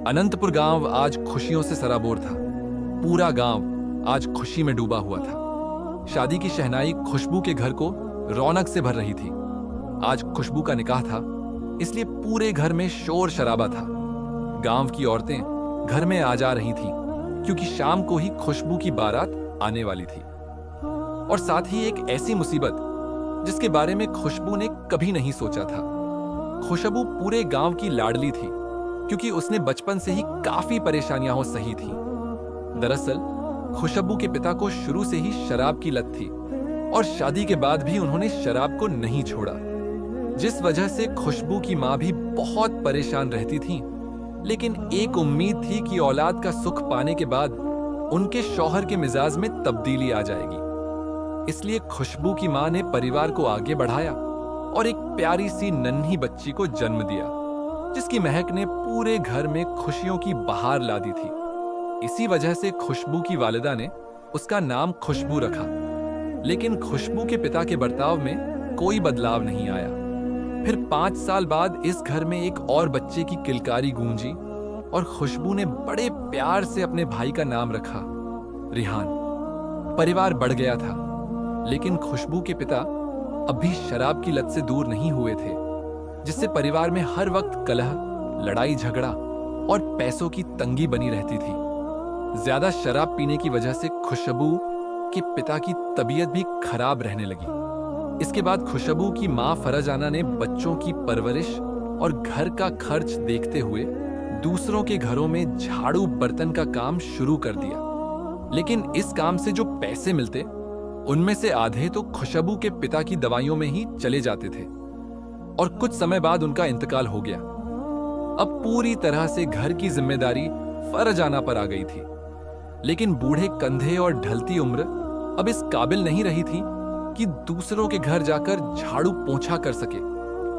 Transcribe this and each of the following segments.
अनंतपुर गांव आज खुशियों से सराबोर था। पूरा गांव आज खुशी में डूबा हुआ था। शादी की शहनाई खुशबू के घर को रौनक से भर रही थी। आज खुशबू का निकाह था, इसलिए पूरे घर में शोर शराबा था। गांव की औरतें घर में आ जा रही थीं, क्योंकि शाम को ही खुशबू की बारात आने वाली थी। और साथ ही एक ऐसी मुसीबत जिसके बारे में खुशबू ने कभी नहीं सोचा था। खुशबू पूरे गांव की लाडली थी, क्योंकि उसने बचपन से ही काफी परेशानियां सही थी। दरअसल खुशबू के पिता को शुरू से ही शराब की लत थी और शादी के बाद भी उन्होंने शराब को नहीं छोड़ा, जिस वजह से खुशबू की मां भी बहुत परेशान रहती थी। लेकिन एक उम्मीद थी कि औलाद का सुख पाने के बाद उनके शौहर के मिजाज में तब्दीली आ जाएगी। इसलिए खुशबू की मां ने परिवार को आगे बढ़ाया और एक प्यारी सी नन्ही बच्ची को जन्म दिया, जिसकी महक ने पूरे घर में खुशियों की बहार ला दी थी। इसी वजह से खुशबू की वालिदा ने उसका नाम खुशबू रखा। लेकिन खुशबू के पिता के बर्ताव में कोई बदलाव नहीं आया। फिर 5 साल बाद इस घर में एक और बच्चे की किलकारी गूंजी और खुशबू ने बड़े प्यार से अपने भाई का नाम रखा, रिहान। परिवार बढ़ गया था, लेकिन खुशबू के पिता अब भी शराब की लत से दूर नहीं हुए थे, जिससे परिवार में हर वक्त कलह, लड़ाई झगड़ा और पैसों की तंगी बनी रहती थी। ज्यादा शराब पीने की वजह से खुशबू के पिता की तबीयत भी खराब रहने लगी। इसके बाद खुशबू की मां फरजाना ने बच्चों की परवरिश और घर का खर्च देखते हुए दूसरों के घरों में झाड़ू बर्तन का काम शुरू कर दिया। लेकिन इस काम से जो पैसे मिलते, उनमें से आधे तो खुशबू के पिता की दवाइयों में ही चले जाते थे और कुछ समय बाद उनका इंतकाल हो गया। अब पूरी तरह से घर की जिम्मेदारी फरजाना पर आ गई थी। लेकिन बूढ़े कंधे और ढलती उम्र अब इस काबिल नहीं रही थी कि दूसरों के घर जाकर झाड़ू पोंछा कर सके।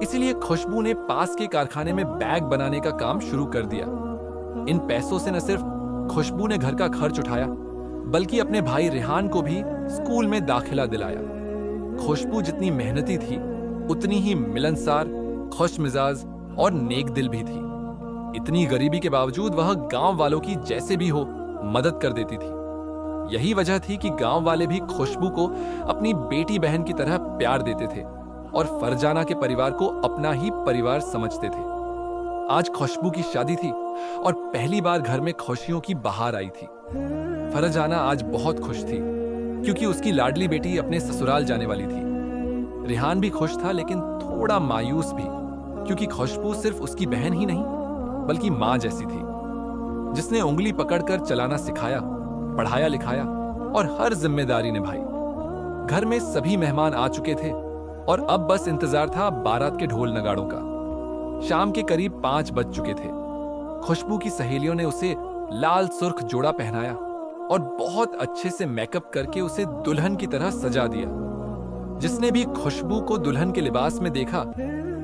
इसीलिए खुशबू ने पास के कारखाने में बैग बनाने का काम शुरू कर दिया। इन पैसों से न सिर्फ खुशबू ने घर का खर्च उठाया, बल्कि अपने भाई रेहान को भी स्कूल में दाखिला दिलाया। खुशबू जितनी मेहनती थी, उतनी ही मिलनसार, खुश मिजाज और नेक दिल भी थी। इतनी गरीबी के बावजूद वह गांव वालों की जैसे भी हो मदद कर देती थी। यही वजह थी कि गांव वाले भी खुशबू को अपनी बेटी बहन की तरह प्यार देते थे और फरजाना के परिवार को अपना ही परिवार समझते थे। आज खुशबू की शादी थी और पहली बार घर में खुशियों की बहार आई थी। फरजाना आज बहुत खुश थी, क्योंकि उसकी लाडली बेटी अपने ससुराल जाने वाली थी। रेहान भी खुश था, लेकिन थोड़ा मायूस भी, क्योंकि खुशबू सिर्फ उसकी बहन ही नहीं, बल्कि मां जैसी थी, जिसने उंगली पकड़कर चलाना सिखाया, पढ़ाया लिखाया और हर जिम्मेदारी निभाई। घर में सभी मेहमान आ चुके थे और अब बस इंतजार था बारात के ढोल नगाड़ों का। शाम के करीब 5 बज चुके थे। खुशबू की सहेलियों ने उसे लाल सुर्ख जोड़ा पहनाया और बहुत अच्छे से मेकअप करके उसे दुल्हन की तरह सजा दिया। जिसने भी खुशबू को दुल्हन के लिबास में देखा,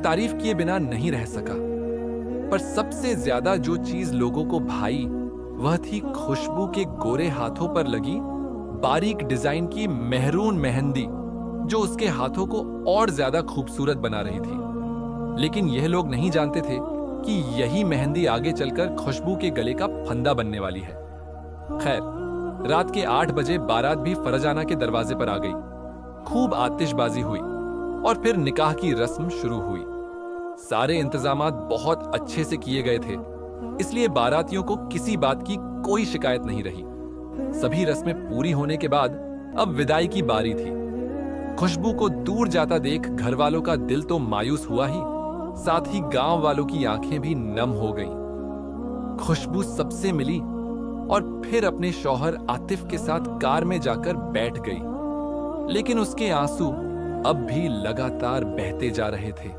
तारीफ किए बिना नहीं रह सका। पर सबसे ज्यादा जो चीज लोगों को भाई, वह थी खुशबू के गोरे हाथों पर लगी बारीक डिजाइन की मेहरून मेहंदी, जो उसके हाथों को और ज्यादा खूबसूरत बना रही थी। लेकिन यह लोग नहीं जानते थे कि यही मेहंदी आगे चलकर खुशबू के गले का फंदा बनने वाली है। खैर, रात के 8 बजे बारात भी फरजाना के दरवाजे पर आ गई। खूब आतिशबाजी हुई और फिर निकाह की रस्म शुरू हुई। सारे इंतजामात बहुत अच्छे से किए गए थे, इसलिए बारातियों को किसी बात की कोई शिकायत नहीं रही। सभी रस्में पूरी होने के बाद अब विदाई की बारी थी। खुशबू को दूर जाता देख घर वालों का दिल तो मायूस हुआ ही, साथ ही गांव वालों की आंखें भी नम हो गईं। खुशबू सबसे मिली और फिर अपने शौहर आतिफ के साथ कार में जाकर बैठ गई। लेकिन उसके आंसू अब भी लगातार बहते जा रहे थे।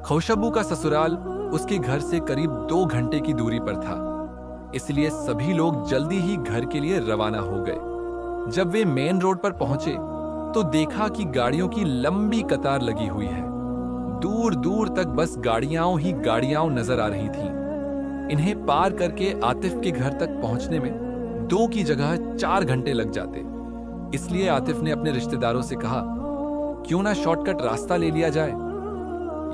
खुशबू का ससुराल उसके घर से करीब 2 घंटे की दूरी पर था, इसलिए सभी लोग जल्दी ही घर के लिए रवाना हो गए। जब वे मेन रोड पर पहुंचे तो देखा कि गाड़ियों की लंबी कतार लगी हुई है। दूर दूर तक बस गाड़ियां ही गाड़ियां नजर आ रही थीं। इन्हें पार करके आतिफ के घर तक पहुंचने में 2 की जगह 4 घंटे लग जाते। इसलिए आतिफ ने अपने रिश्तेदारों से कहा, क्यों ना शॉर्टकट रास्ता ले लिया जाए।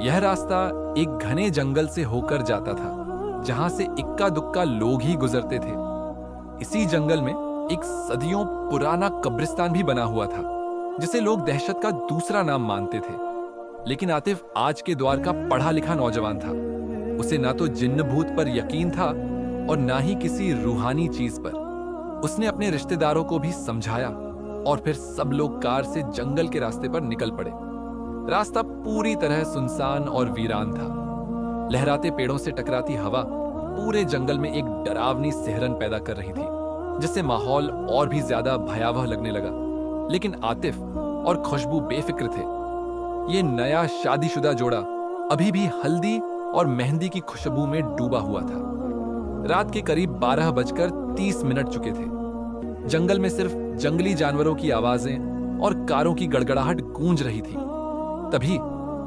यह रास्ता एक घने जंगल से होकर जाता था, जहां से इक्का दुक्का लोग ही गुजरते थे। इसी जंगल में एक सदियों पुराना कब्रिस्तान भी बना हुआ था, जिसे लोग दहशत का दूसरा नाम मानते थे। लेकिन आतिफ आज के द्वार का पढ़ा लिखा नौजवान था। उसे ना तो जिन्न भूत पर यकीन था और ना ही किसी रूहानी चीज पर। उसने अपने रिश्तेदारों को भी समझाया और फिर सब लोग कार से जंगल के रास्ते पर निकल पड़े। रास्ता पूरी तरह सुनसान और वीरान था। लहराते पेड़ों से टकराती हवा पूरे जंगल में एक डरावनी सिहरन पैदा कर रही थी, जिससे माहौल और भी ज्यादा भयावह लगने लगा। लेकिन आतिफ और खुशबू बेफिक्र थे। ये नया शादीशुदा जोड़ा अभी भी हल्दी और मेहंदी की खुशबू में डूबा हुआ था। रात के करीब 12:30 चुके थे। जंगल में सिर्फ जंगली जानवरों की आवाजें और कारों की गड़गड़ाहट गूंज रही थी। तभी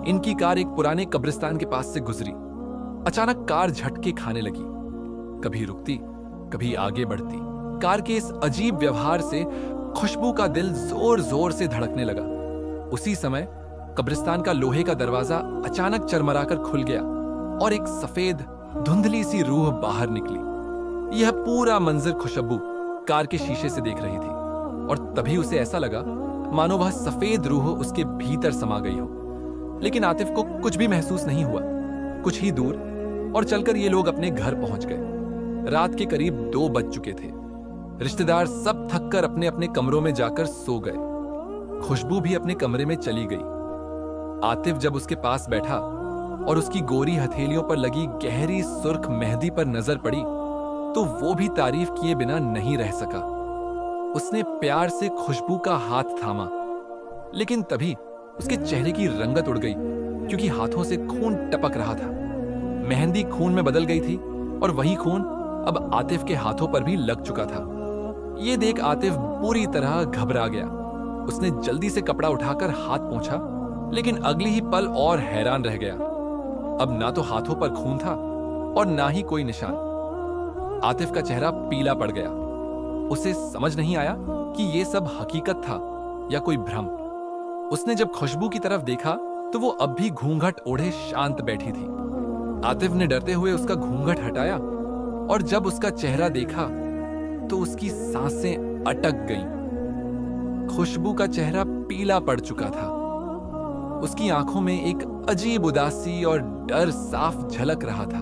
इनकी कार एक पुराने कब्रिस्तान के पास से गुजरी। अचानक कार झटके खाने लगी, कभी रुकती, कभी आगे बढ़ती। कार के इस अजीब व्यवहार से खुशबू का दिल जोर जोर से धड़कने लगा। उसी समय कब्रिस्तान का लोहे का दरवाजा अचानक चरमराकर खुल गया और एक सफेद धुंधली सी रूह बाहर निकली। यह पूरा मंजर खुशबू कार के शीशे से देख रही थी और तभी उसे ऐसा लगा मानो वह सफेद रूह उसके भीतर समा गई हो। लेकिन आतिफ को कुछ भी महसूस नहीं हुआ। कुछ ही दूर और चलकर ये लोग अपने घर पहुंच गए। रात के करीब 2 बज चुके थे। रिश्तेदार सब थककर अपने अपने कमरों में जाकर सो गए। खुशबू भी अपने कमरे में चली गई। आतिफ जब उसके पास बैठा और उसकी गोरी हथेलियों पर लगी गहरी सुर्ख मेहंदी पर नजर पड़ी तो वो भी तारीफ किए बिना नहीं रह सका। उसने प्यार से खुशबू का हाथ थामा, लेकिन तभी उसके चेहरे की रंगत उड़ गई, क्योंकि हाथों से खून टपक रहा था। मेहंदी खून में बदल गई थी और वही खून अब आतिफ के हाथों पर भी लग चुका था। ये देख आतिफ पूरी तरह घबरा गया। उसने जल्दी से कपड़ा उठाकर हाथ पोंछा, लेकिन अगली ही पल और हैरान रह गया। अब ना तो हाथों पर खून था और ना ही कोई निशान। आतिफ का चेहरा पीला पड़ गया। उसे समझ नहीं आया कि ये सब हकीकत था या कोई भ्रम। उसने जब खुशबू की तरफ देखा तो वो अब भी घूंघट ओढ़े शांत बैठी थी। आतिफ ने डरते हुए उसका घूंघट हटाया और जब उसका चेहरा देखा तो उसकी सांसें अटक गईं। खुशबू का चेहरा पीला पड़ चुका था। उसकी आंखों में एक अजीब उदासी और डर साफ झलक रहा था।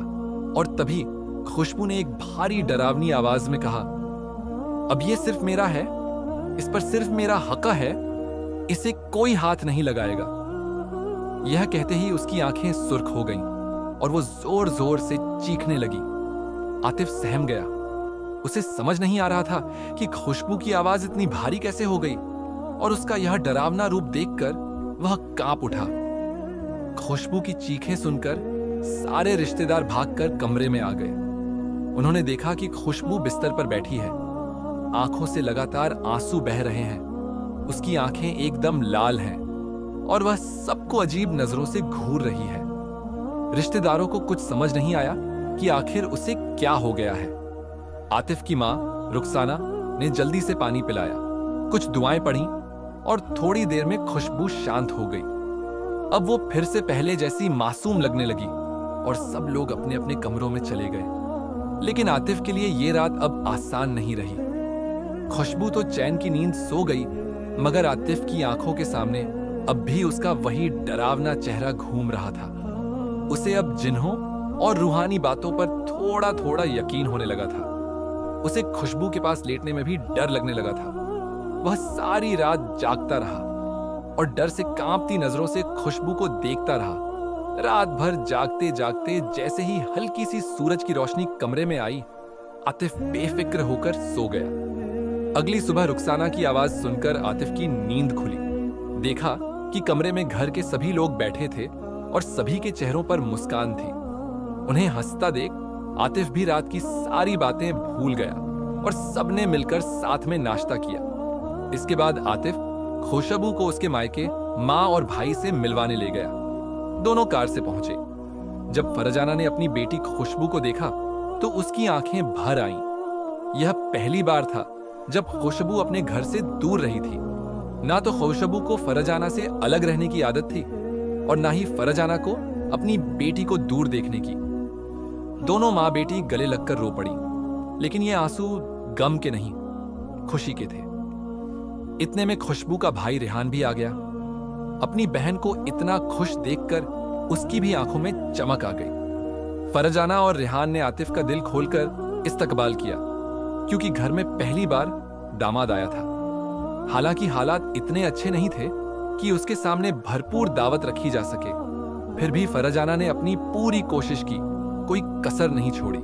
और तभी खुशबू ने एक भारी डरावनी आवाज में कहा, अब ये सिर्फ मेरा है, इस पर सिर्फ मेरा हक है, इसे कोई हाथ नहीं लगाएगा। यह कहते ही उसकी आंखें सुर्ख हो गईं और वो जोर जोर से चीखने लगी। आतिफ सहम गया। उसे समझ नहीं आ रहा था कि खुशबू की आवाज इतनी भारी कैसे हो गई और उसका यह डरावना रूप देखकर वह कांप उठा। खुशबू की चीखें सुनकर सारे रिश्तेदार भागकर कमरे में आ गए। उन्होंने देखा कि खुशबू बिस्तर पर बैठी है। आंखों से लगातार आंसू बह रहे हैं। उसकी आंखें एकदम लाल हैं और वह सबको अजीब नजरों से घूर रही है। रिश्तेदारों को कुछ समझ नहीं आया कि आखिर उसे क्या हो गया है। आतिफ की मां रुखसाना ने जल्दी से पानी पिलाया, कुछ दुआएं पढ़ी और थोड़ी देर में खुशबू शांत हो गई। अब वो फिर से पहले जैसी मासूम लगने लगी और सब लोग अपने अपने कमरों में चले गए। लेकिन आतिफ के लिए ये रात अब आसान नहीं रही। खुशबू तो चैन की नींद सो गई, मगर आतिफ की आंखों के सामने अब भी उसका वही डरावना चेहरा घूम रहा था। उसे अब जिन्हों और रूहानी बातों पर थोड़ा थोड़ा यकीन होने लगा था। उसे खुशबू के पास लेटने में भी डर लगने लगा था। वह सारी रात जागता रहा और डर से कांपती नजरों से खुशबू को देखता रहा। रात भर जागते जागते जैसे ही हल्की सी सूरज की रोशनी कमरे में आई, आतिफ बेफिक्र होकर सो गया। अगली सुबह रुखसाना की आवाज सुनकर आतिफ की नींद खुली। देखा कि कमरे में घर के सभी लोग बैठे थे और सभी के चेहरों पर मुस्कान थी। उन्हें हंसता देख आतिफ भी रात की सारी बातें भूल गया और सबने मिलकर साथ में नाश्ता किया। इसके बाद आतिफ खुशबू को उसके मायके माँ और भाई से मिलवाने ले गया। दोनों कार से पहुंचे। जब फरजाना ने अपनी बेटी खुशबू को देखा तो उसकी आंखें भर आईं। यह पहली बार था जब खुशबू अपने घर से दूर रही थी। ना तो खुशबू को फरजाना से अलग रहने की आदत थी और ना ही फरजाना को अपनी बेटी को दूर देखने की। दोनों माँ बेटी गले लगकर रो पड़ी, लेकिन ये आंसू गम के नहीं, खुशी के थे। इतने में खुशबू का भाई रेहान भी आ गया। अपनी बहन को इतना खुश देखकर उसकी भी आंखों में चमक आ गई। फरजाना और रेहान ने आतिफ का दिल खोलकर इस्तकबाल किया, क्योंकि घर में पहली बार दामाद आया था। हालांकि हालात इतने अच्छे नहीं थे कि उसके सामने भरपूर दावत रखी जा सके, फिर भी फरजाना ने अपनी पूरी कोशिश की, कोई कसर नहीं छोड़ी।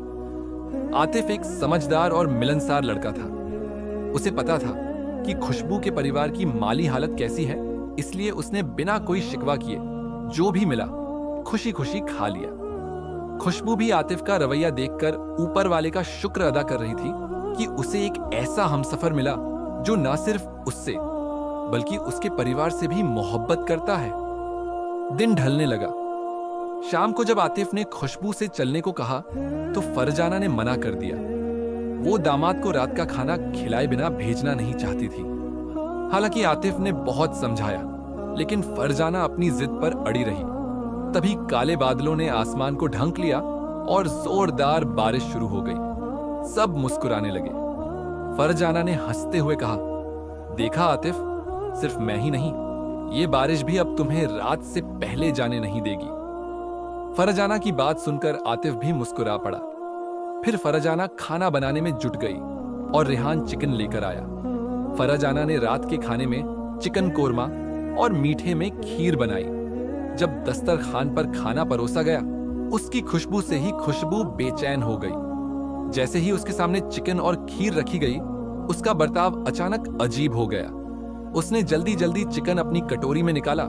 आतिफ एक समझदार और मिलनसार लड़का था। उसे पता था कि खुशबू के परिवार की माली हालत कैसी है, इसलिए उसने बिना कोई शिकवा किए जो भी मिला खुशी खुशी खा लिया। खुशबू भी आतिफ का रवैया देखकर ऊपर वाले का शुक्र अदा कर रही थी कि उसे एक ऐसा हमसफर मिला जो न सिर्फ उससे बल्कि उसके परिवार से भी मोहब्बत करता है। दिन ढलने लगा। शाम को जब आतिफ ने खुशबू से चलने को कहा तो फरजाना ने मना कर दिया। वो दामाद को रात का खाना खिलाए बिना भेजना नहीं चाहती थी। हालांकि आतिफ ने बहुत समझाया, लेकिन फरजाना अपनी जिद पर अड़ी रही। तभी काले बादलों ने आसमान को ढंक लिया और जोरदार बारिश शुरू हो गई। सब मुस्कुराने लगे। फरजाना ने हंसते हुए कहा, देखा आतिफ, सिर्फ मैं ही नहीं, ये बारिश भी अब तुम्हें रात से पहले जाने नहीं देगी। फरजाना की बात सुनकर आतिफ भी मुस्कुरा पड़ा। फिर फरजाना खाना बनाने में जुट गई और रेहान चिकन लेकर आया। फरजाना ने रात के खाने में चिकन कोरमा और मीठे में खीर बनाई। जब दस्तरखान पर खाना परोसा गया, उसकी खुशबू से ही खुशबू बेचैन हो गई। जैसे ही उसके सामने चिकन और खीर रखी गई, उसका बर्ताव अचानक अजीब हो गया। उसने जल्दी जल्दी चिकन अपनी कटोरी में निकाला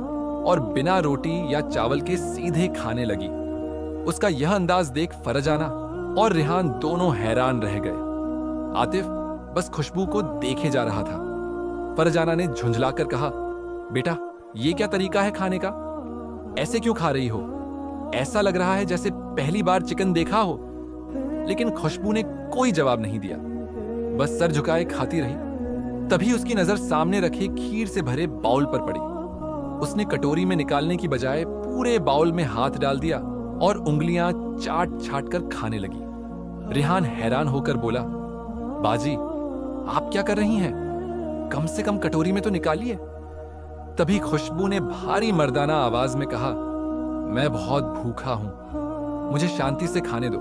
और बिना रोटी या चावल के सीधे खाने लगी। उसका यह अंदाज देख फरजाना और रेहान दोनों हैरान रह गए। आतिफ बस खुशबू को देखे जा रहा था। फरजाना ने झुंझलाकर कहा, बेटा, ये क्या तरीका है खाने का? ऐसे क्यों खा रही हो? ऐसा लग रहा है जैसे पहली बार चिकन देखा हो। लेकिन खुशबू ने कोई जवाब नहीं दिया, बस सर झुकाए खाती रही। तभी उसकी नजर सामने रखे खीर से भरे बाउल पर पड़ी। उसने कटोरी में निकालने की बजाय पूरे बाउल में हाथ डाल दिया और उंगलियां चाट चाट कर खाने लगी। रेहान हैरान होकर बोला, बाजी, आप क्या कर रही हैं? कम से कम कटोरी में तो निकालिए। तभी खुशबू ने भारी मर्दाना आवाज में कहा, मैं बहुत भूखा हूं, मुझे शांति से खाने दो,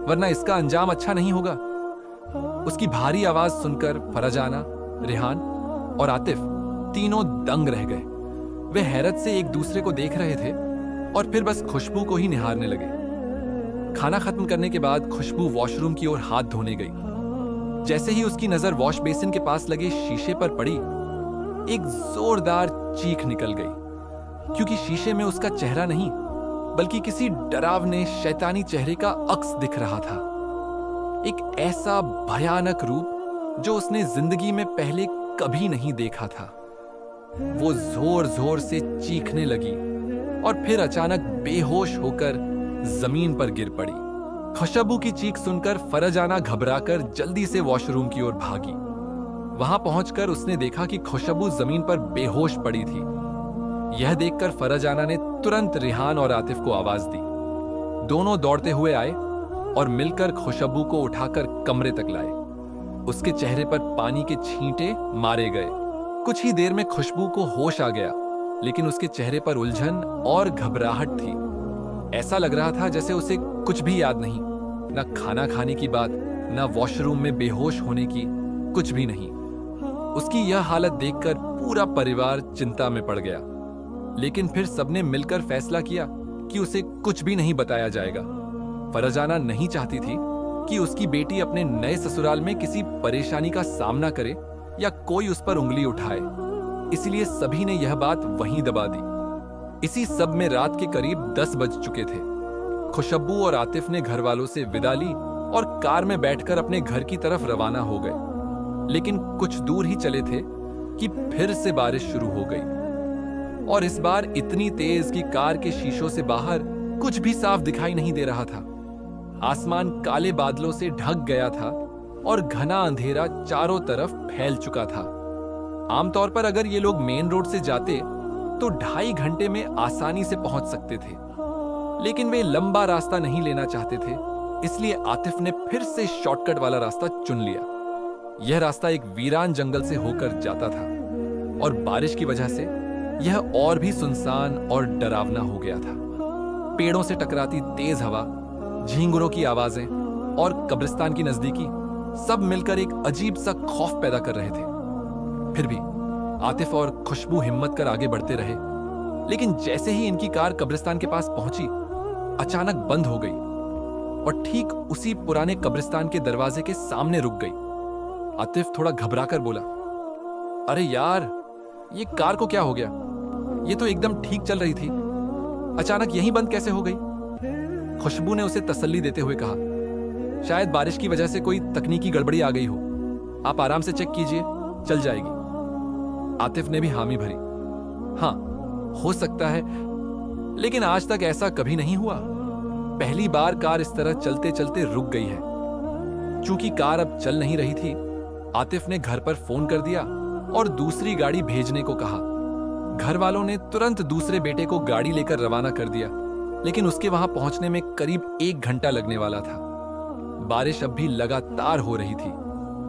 वरना इसका अंजाम अच्छा नहीं होगा। उसकी भारी आवाज सुनकर फरजाना, रेहान और आतिफ तीनों दंग रह गए। वे हैरत से एक दूसरे को देख रहे थे और फिर बस खुशबू को ही निहारने लगे। खाना खत्म करने के बाद खुशबू वॉशरूम की ओर हाथ धोने गई। जैसे ही उसकी नजर वॉश बेसिन के पास लगे शीशे पर पड़ी, एक जोरदार चीख निकल गई, क्योंकि शीशे में उसका चेहरा नहीं बल्कि किसी डरावने शैतानी चेहरे का अक्स दिख रहा था। एक ऐसा भयानक रूप जो उसने जिंदगी में पहले कभी नहीं देखा था। वो जोर जोर से चीखने लगी और फिर अचानक बेहोश होकर जमीन पर गिर पड़ी। खुशबू की चीख सुनकर फरजाना घबराकर जल्दी से वॉशरूम की ओर भागी। वहां पहुंचकर उसने देखा कि खुशबू जमीन पर बेहोश पड़ी थी। यह देखकर फरजाना ने तुरंत रेहान और आतिफ को आवाज दी। दोनों दौड़ते हुए आए और मिलकर खुशबू को उठाकर कमरे तक लाए। उसके चेहरे पर पानी के छींटे मारे गए। कुछ ही देर में खुशबू को होश आ गया, लेकिन उसके चेहरे पर उलझन और घबराहट थी। ऐसा लग रहा था जैसे उसे कुछ भी याद नहीं, न खाना खाने की बात, न वॉशरूम में बेहोश होने की, कुछ भी नहीं। उसकी यह हालत देखकर पूरा परिवार चिंता में पड़ गया, लेकिन फिर सबने मिलकर फैसला किया कि उसे कुछ भी नहीं बताया जाएगा। फरजाना नहीं चाहती थी कि उसकी बेटी अपने नए ससुराल में किसी परेशानी का सामना करे या कोई उस पर उंगली उठाए, इसलिए सभी ने यह बात वहीं दबा दी। इसी सब में रात के करीब 10 बज चुके थे। खुशबू और आतिफ ने घर वालों से विदा ली और कार में बैठकर अपने घर की तरफ रवाना हो गए। लेकिन कुछ दूर ही चले थे कि फिर से बारिश शुरू हो गई, और इस बार इतनी तेज कि कार के शीशों से बाहर कुछ भी साफ दिखाई नहीं दे रहा था। आसमान काले बादलों से ढक गया था और घना अंधेरा चारों तरफ फैल चुका था। आमतौर पर अगर ये लोग मेन रोड से जाते तो 2.5 घंटे में आसानी से पहुंच सकते थे, लेकिन वे लंबा रास्ता नहीं लेना चाहते थे, इसलिए आतिफ ने फिर से शॉर्टकट वाला रास्ता चुन लिया। यह रास्ता एक वीरान जंगल से होकर जाता था और बारिश की वजह से यह और भी सुनसान और डरावना हो गया था। पेड़ों से टकराती तेज हवा, झींगुरों की आवाजें और कब्रिस्तान की नजदीकी सब मिलकर एक अजीब सा खौफ पैदा कर रहे थे। फिर भी आतिफ और खुशबू हिम्मत कर आगे बढ़ते रहे, लेकिन जैसे ही इनकी कार कब्रिस्तान के पास पहुंची, अचानक बंद हो गई और ठीक उसी पुराने कब्रिस्तान के दरवाजे के सामने रुक गई। आतिफ थोड़ा घबराकर बोला, अरे यार, ये कार को क्या हो गया? ये तो एकदम ठीक चल रही थी, अचानक यहीं बंद कैसे हो गई? खुशबू ने उसे तसल्ली देते हुए कहा, शायद बारिश की वजह से कोई तकनीकी गड़बड़ी आ गई हो, आप आराम से चेक कीजिए, चल जाएगी। आतिफ ने भी हामी भरी, हाँ हो सकता है, लेकिन आज तक ऐसा कभी नहीं हुआ। पहली बार कार इस तरह चलते चलते रुक गई है। चूंकि कार अब चल नहीं रही थी, आतिफ ने घर पर फोन कर दिया और दूसरी गाड़ी भेजने को कहा। घर वालों ने तुरंत दूसरे बेटे को गाड़ी लेकर रवाना कर दिया, लेकिन उसके वहां पहुंचने में करीब 1 घंटा लगने वाला था। बारिश अब भी लगातार हो रही थी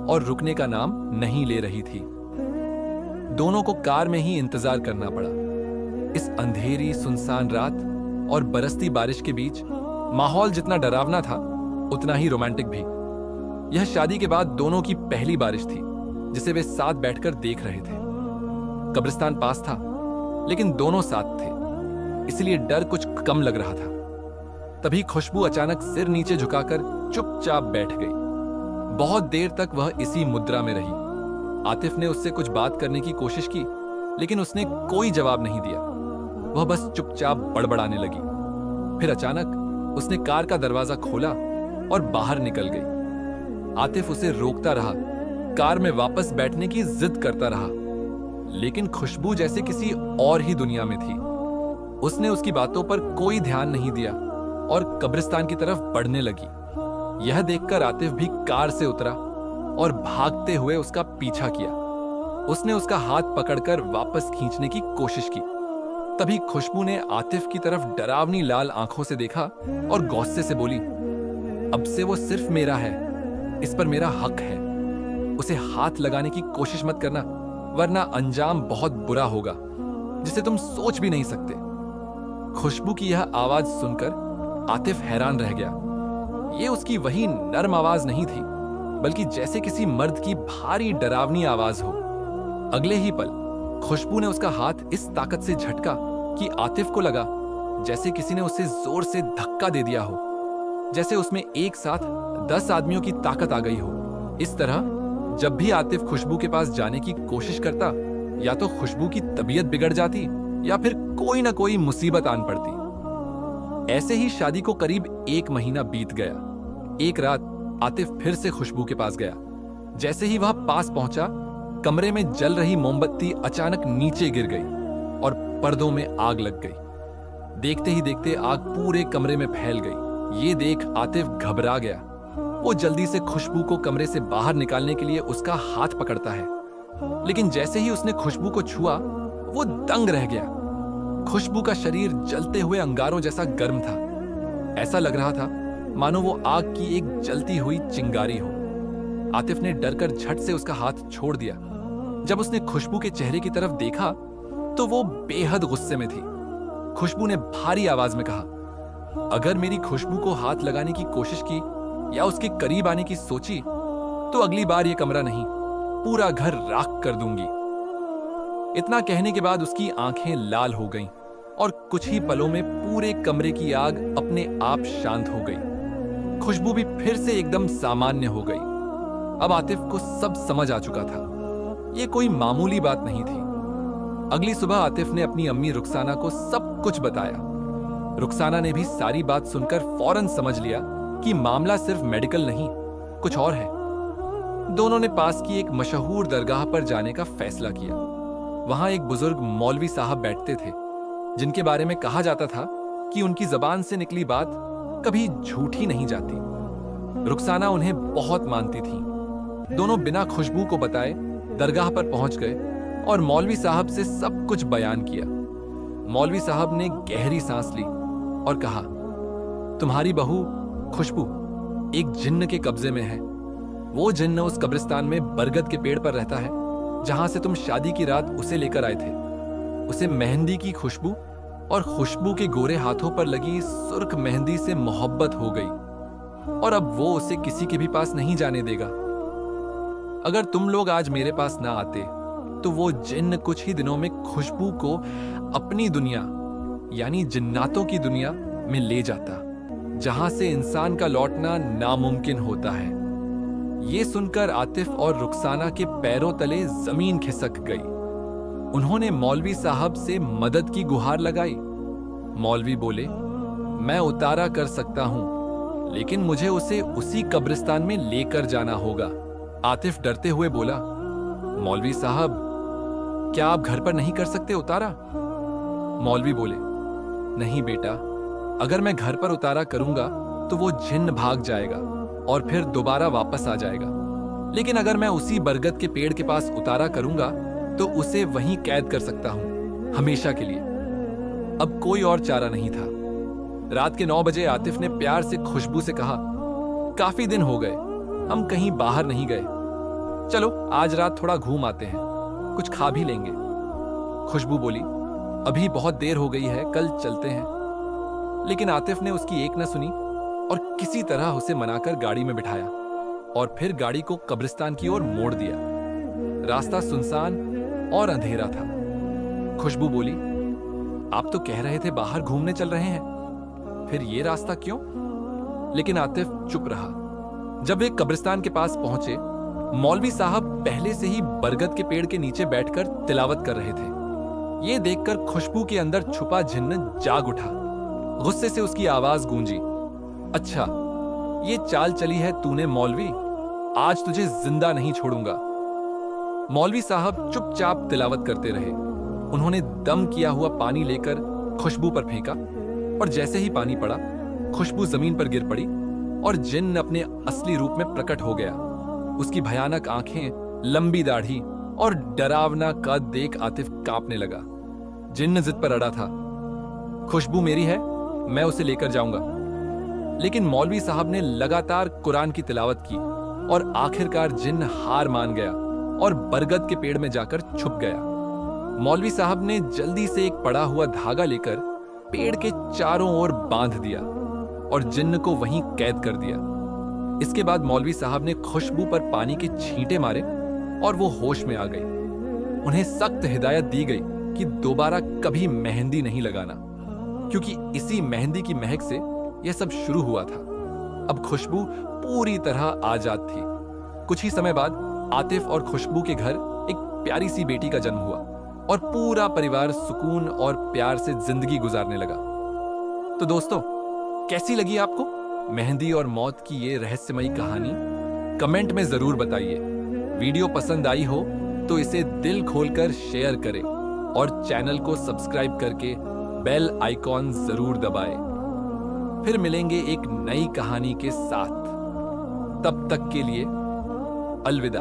और रुकने का नाम नहीं ले रही थी। दोनों को कार में ही इंतजार करना पड़ा। इस अंधेरी सुनसान रात और बरसती बारिश के बीच माहौल जितना डरावना था, उतना ही रोमांटिक भी। यह शादी के बाद दोनों की पहली बारिश थी जिसे वे साथ बैठकर देख रहे थे। कब्रिस्तान पास था, लेकिन दोनों साथ थे, इसलिए डर कुछ कम लग रहा था। तभी खुशबू अचानक सिर नीचे झुकाकर चुपचाप बैठ गई। बहुत देर तक वह इसी मुद्रा में रही। आतिफ ने उससे कुछ बात करने की कोशिश की, लेकिन उसने कोई जवाब नहीं दिया। वह बस चुपचाप बड़बड़ाने लगी। फिर अचानक उसने कार का दरवाजा खोला और बाहर निकल गई। आतिफ उसे रोकता रहा, कार में वापस बैठने की जिद करता रहा, लेकिन खुशबू जैसे किसी और ही दुनिया में थी। उसने उसकी बातों पर कोई ध्यान नहीं दिया और कब्रिस्तान की तरफ बढ़ने लगी। यह देखकर आतिफ भी कार से उतरा और भागते हुए उसका पीछा किया। उसने उसका हाथ पकड़कर वापस खींचने की कोशिश की। तभी खुशबू ने आतिफ की तरफ डरावनी लाल आंखों से देखा और गुस्से से बोली, अब से वो सिर्फ मेरा है, इस पर मेरा हक है। उसे हाथ लगाने की कोशिश मत करना, वरना अंजाम बहुत बुरा होगा, जिसे तुम सोच भी नहीं सकते। खुशबू की यह आवाज सुनकर आतिफ हैरान रह गया। ये उसकी वही नर्म आवाज नहीं थी, बल्कि जैसे किसी मर्द की भारी डरावनी आवाज हो। अगले ही पल खुशबू ने उसका हाथ इस ताकत से झटका कि आतिफ को लगा जैसे किसी ने उसे जोर से धक्का दे दिया हो, जैसे उसमें एक साथ 10 आदमियों की ताकत आ गई हो। इस तरह जब भी आतिफ खुशबू के पास जाने की कोशिश करता, या तो खुशबू की तबीयत बिगड़ जाती या फिर कोई ना कोई मुसीबत आन पड़ती। ऐसे ही शादी को करीब 1 महीना बीत गया। एक रात आतिफ फिर से खुशबू के पास गया। जैसे ही वह पास पहुंचा, कमरे में जल रही मोमबत्ती अचानक नीचे गिर गई और पर्दों में आग लग गई। देखते ही देखते आग पूरे कमरे में फैल गई। ये देख आतिफ घबरा गया। वो जल्दी से खुशबू को कमरे से बाहर निकालने के लिए उसका हाथ पकड़ता है, लेकिन जैसे ही उसने खुशबू को छुआ, वो दंग रह गया। खुशबू का शरीर जलते हुए अंगारों जैसा गर्म था। ऐसा लग रहा था मानो वो आग की एक जलती हुई चिंगारी हो। आतिफ ने डरकर झट से उसका हाथ छोड़ दिया। जब उसने खुशबू के चेहरे की तरफ देखा तो वो बेहद गुस्से में थी। खुशबू ने भारी आवाज में कहा, अगर मेरी खुशबू को हाथ लगाने की कोशिश की या उसके करीब आने की सोची तो अगली बार ये कमरा नहीं, पूरा घर राख कर दूंगी। इतना कहने के बाद उसकी आंखें लाल हो गईं और कुछ ही पलों में पूरे कमरे की आग अपने आप शांत हो गई। खुशबू भी फिर से एकदम सामान्य हो गई। अब आतिफ को सब समझ आ चुका था। ये कोई मामूली बात नहीं थी। अगली सुबह आतिफ ने अपनी अम्मी रुखसाना को सब कुछ बताया। रुखसाना ने भी सारी बात सुनकर फौरन समझ लिया कि मामला सिर्फ मेडिकल नहीं, कुछ और है। दोनों ने पास की एक मशहूर दरगाह पर जाने का फैसला किया। वहां एक बुजुर्ग मौलवी साहब बैठते थे, जिनके बारे में कहा जाता था कि उनकी जबान से निकली बात कभी झूठी नहीं जाती। रुखसाना उन्हें बहुत मानती थी। दोनों बिना खुशबू को बताए दरगाह पर पहुंच गए और मौलवी साहब से सब कुछ बयान किया। मौलवी साहब ने गहरी सांस ली और कहा, तुम्हारी बहू खुशबू एक जिन्न के कब्जे में है। वो जिन्न उस कब्रिस्तान में बरगद के पेड़ पर रहता है जहां से तुम शादी की रात उसे लेकर आए थे। उसे मेहंदी की खुशबू और खुशबू के गोरे हाथों पर लगी सुर्ख मेहंदी से मोहब्बत हो गई और अब वो उसे किसी के भी पास नहीं जाने देगा। अगर तुम लोग आज मेरे पास ना आते तो वो जिन्न कुछ ही दिनों में खुशबू को अपनी दुनिया यानी जिन्नातों की दुनिया में ले जाता, जहां से इंसान का लौटना नामुमकिन होता है। ये सुनकर आतिफ और रुखसाना के पैरों तले जमीन खिसक गई। उन्होंने मौलवी साहब से मदद की गुहार लगाई। मौलवी बोले, मैं उतारा कर सकता हूं, लेकिन मुझे उसे उसी कब्रिस्तान में लेकर जाना होगा। आतिफ डरते हुए बोला, मौलवी साहब, क्या आप घर पर नहीं कर सकते उतारा? मौलवी बोले, नहीं बेटा, अगर मैं घर पर उतारा करूंगा तो वो जिन्न भाग जाएगा और फिर दोबारा वापस आ जाएगा। लेकिन अगर मैं उसी बरगद के पेड़ के पास उतारा करूंगा तो उसे वहीं कैद कर सकता हूं, हमेशा के लिए। अब कोई और चारा नहीं था। रात के 9 बजे आतिफ ने प्यार से खुशबू से कहा, काफी दिन हो गए, हम कहीं बाहर नहीं गए, चलो आज रात थोड़ा घूम आते हैं, कुछ खा भी लेंगे। खुशबू बोली, अभी बहुत देर हो गई है, कल चलते हैं। लेकिन आतिफ ने उसकी एक न सुनी और किसी तरह उसे मनाकर गाड़ी में बिठाया और फिर गाड़ी को कब्रिस्तान की ओर मोड़ दिया। रास्ता सुनसान और अंधेरा था। खुशबू बोली, आप तो कह रहे थे बाहर घूमने चल रहे हैं, फिर ये रास्ता क्यों? लेकिन आतिफ चुप रहा। जब वे कब्रिस्तान के पास पहुंचे, मौलवी साहब पहले से ही बरगद के पेड़ के नीचे बैठकर तिलावत कर रहे थे। ये देखकर खुशबू के अंदर छुपा जिन्न जाग उठा। गुस्से से उसकी आवाज गूंजी, अच्छा ये चाल चली है तूने मौलवी, आज तुझे जिंदा नहीं छोड़ूंगा। मौलवी साहब चुपचाप तिलावत करते रहे। उन्होंने दम किया हुआ पानी लेकर खुशबू पर फेंका और जैसे ही पानी पड़ा, खुशबू जमीन पर गिर पड़ी और जिन्न अपने असली रूप में प्रकट हो गया। उसकी भयानक आंखें, लंबी दाढ़ी और डरावना कद देख आतिफ कांपने लगा। जिन्न जिद पर अड़ा था, खुशबू मेरी है, मैं उसे लेकर जाऊंगा। लेकिन मौलवी साहब ने लगातार कुरान की तिलावत की और आखिरकार जिन्न हार मान गया और बरगद के पेड़ में जाकर छुप गया। मौलवी साहब ने जल्दी से एक पड़ा हुआ धागा लेकर पेड़ के चारों ओर बांध दिया और जिन्न को वहीं कैद कर दिया। इसके बाद मौलवी साहब ने खुशबू पर पानी के छींटे मारे और वो होश में आ गई। उन्हें सख्त हिदायत दी गई कि दोबारा कभी मेहंदी नहीं लगाना, क्योंकि इसी मेहंदी की महक से यह सब शुरू हुआ था। अब खुशबू पूरी तरह आजाद थी। कुछ ही समय बाद आतिफ और खुशबू के घर एक प्यारी सी बेटी का जन्म हुआ और पूरा परिवार सुकून और प्यार से जिंदगी गुजारने लगा। तो दोस्तों, कैसी लगी आपको मेहंदी और मौत की ये रहस्यमयी कहानी? कमेंट में जरूर बताइए। वीडियो पसंद आई हो तो इसे दिल खोलकर शेयर करें और चैनल को सब्सक्राइब करके बेल आइकॉन जरूर दबाएं। फिर मिलेंगे एक नई कहानी के साथ। तब तक के लिए अलविदा।